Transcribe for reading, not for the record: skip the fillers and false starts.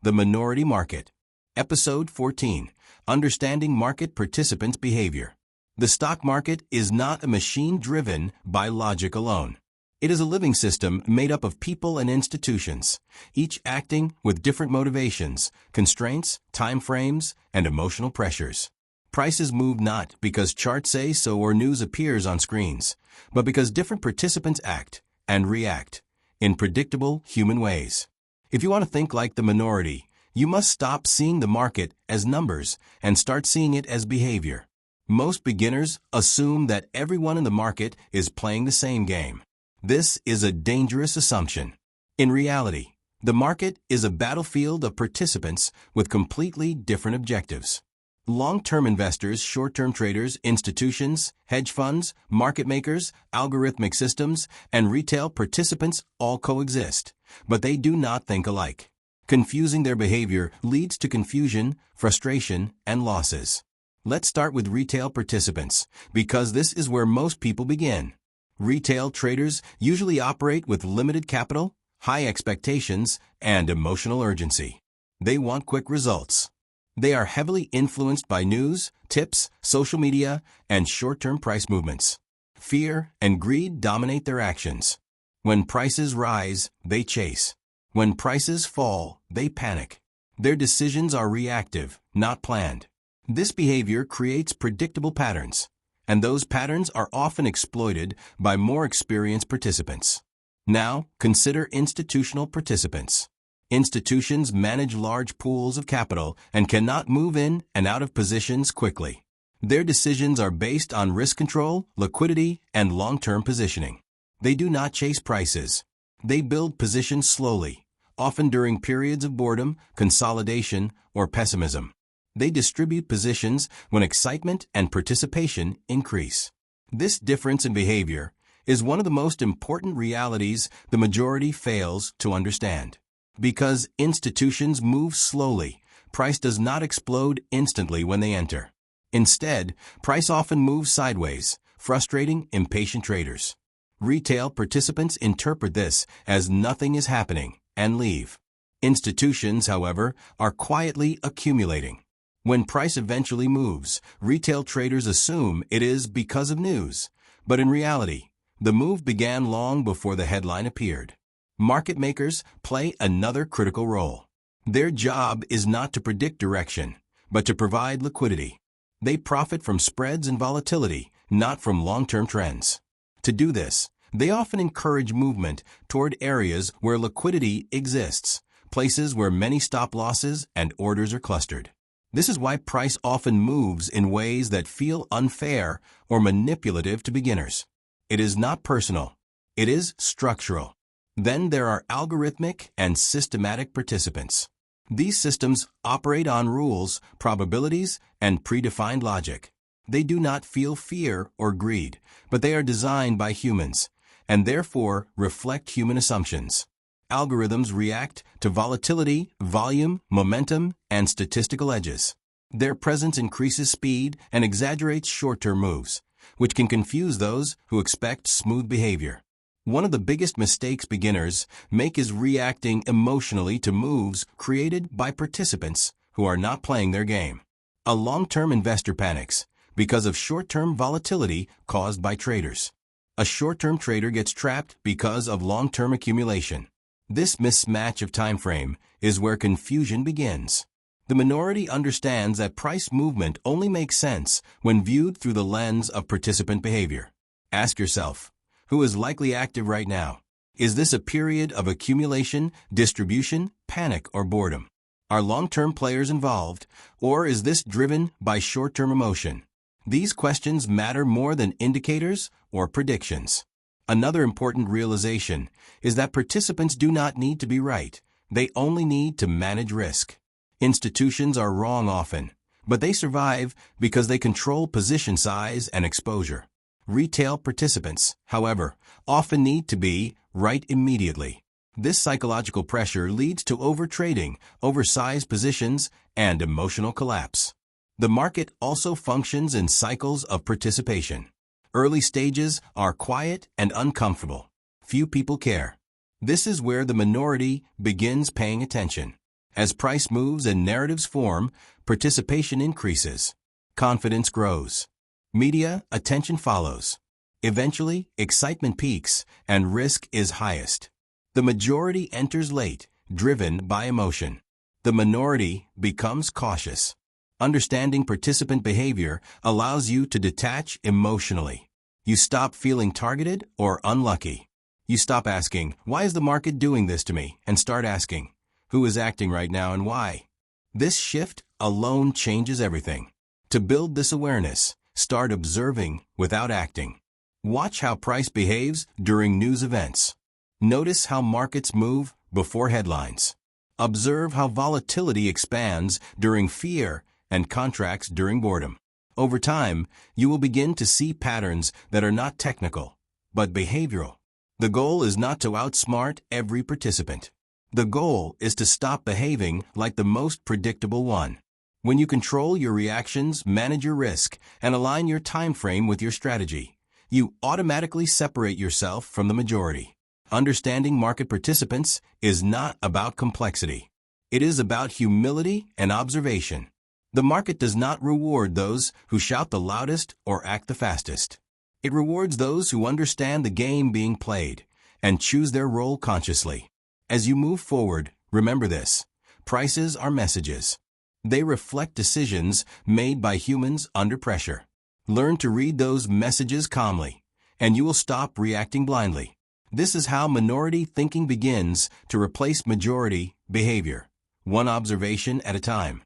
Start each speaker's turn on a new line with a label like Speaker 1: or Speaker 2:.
Speaker 1: The Minority Market. Episode 14. Understanding Market Participants' Behavior. The stock market is not a machine driven by logic alone. It is a living system made up of people and institutions, each acting with different motivations, constraints, time frames, and emotional pressures. Prices move not because charts say so or news appears on screens, but because different participants act and react in predictable human ways. If you want to think like the minority, you must stop seeing the market as numbers and start seeing it as behavior. Most beginners assume that everyone in the market is playing the same game. This is a dangerous assumption. In reality, the market is a battlefield of participants with completely different objectives. Long-term investors, short-term traders, institutions, hedge funds, market makers, algorithmic systems, and retail participants all coexist, but they do not think alike. Confusing their behavior leads to confusion, frustration, and losses. Let's start with retail participants, because this is where most people begin. Retail traders usually operate with limited capital, high expectations, and emotional urgency. They want quick results. They are heavily influenced by news, tips, social media, and short-term price movements. Fear and greed dominate their actions. When prices rise, they chase. When prices fall, they panic. Their decisions are reactive, not planned. This behavior creates predictable patterns, and those patterns are often exploited by more experienced participants. Now, consider institutional participants. Institutions manage large pools of capital and cannot move in and out of positions quickly. Their decisions are based on risk control, liquidity, and long-term positioning. They do not chase prices. They build positions slowly, often during periods of boredom, consolidation, or pessimism. They distribute positions when excitement and participation increase. This difference in behavior is one of the most important realities the majority fails to understand. Because institutions move slowly, price does not explode instantly when they enter. Instead, price often moves sideways, frustrating impatient traders. Retail participants interpret this as nothing is happening and leave. Institutions, however, are quietly accumulating. When price eventually moves, retail traders assume it is because of news, but in reality, the move began long before the headline appeared. Market makers play another critical role. Their job is not to predict direction, but to provide liquidity. They profit from spreads and volatility, not from long-term trends. To do this, they often encourage movement toward areas where liquidity exists, places where many stop losses and orders are clustered. This is why price often moves in ways that feel unfair or manipulative to beginners. It is not personal. It is structural. Then there are algorithmic and systematic participants. These systems operate on rules, probabilities, and predefined logic. They do not feel fear or greed, but they are designed by humans, and therefore reflect human assumptions. Algorithms react to volatility, volume, momentum, and statistical edges. Their presence increases speed and exaggerates short-term moves, which can confuse those who expect smooth behavior. One of the biggest mistakes beginners make is reacting emotionally to moves created by participants who are not playing their game. A long-term investor panics because of short-term volatility caused by traders. A short-term trader gets trapped because of long-term accumulation. This mismatch of time frame is where confusion begins. The minority understands that price movement only makes sense when viewed through the lens of participant behavior. Ask yourself, who is likely active right now? Is this a period of accumulation, distribution, panic, or boredom? Are long-term players involved, or is this driven by short-term emotion? These questions matter more than indicators or predictions. Another important realization is that participants do not need to be right. They only need to manage risk. Institutions are wrong often, but they survive because they control position size and exposure. Retail participants, however, often need to be right immediately. This psychological pressure leads to overtrading, oversized positions, and emotional collapse. The market also functions in cycles of participation. Early stages are quiet and uncomfortable. Few people care. This is where the minority begins paying attention. As price moves and narratives form, participation increases. Confidence grows. Media attention follows. Eventually, excitement peaks and risk is highest. The majority enters late, driven by emotion. The minority becomes cautious. Understanding participant behavior allows you to detach emotionally. You stop feeling targeted or unlucky. You stop asking, "Why is the market doing this to me?" and start asking, "Who is acting right now and why?" This shift alone changes everything. To build this awareness, start observing without acting. Watch how price behaves during news events. Notice how markets move before headlines. Observe how volatility expands during fear and contracts during boredom. Over time, you will begin to see patterns that are not technical, but behavioral. The goal is not to outsmart every participant. The goal is to stop behaving like the most predictable one. When you control your reactions, manage your risk, and align your time frame with your strategy, you automatically separate yourself from the majority. Understanding market participants is not about complexity. It is about humility and observation. The market does not reward those who shout the loudest or act the fastest. It rewards those who understand the game being played and choose their role consciously. As you move forward, remember this: prices are messages. They reflect decisions made by humans under pressure. Learn to read those messages calmly, and you will stop reacting blindly. This is how minority thinking begins to replace majority behavior, one observation at a time.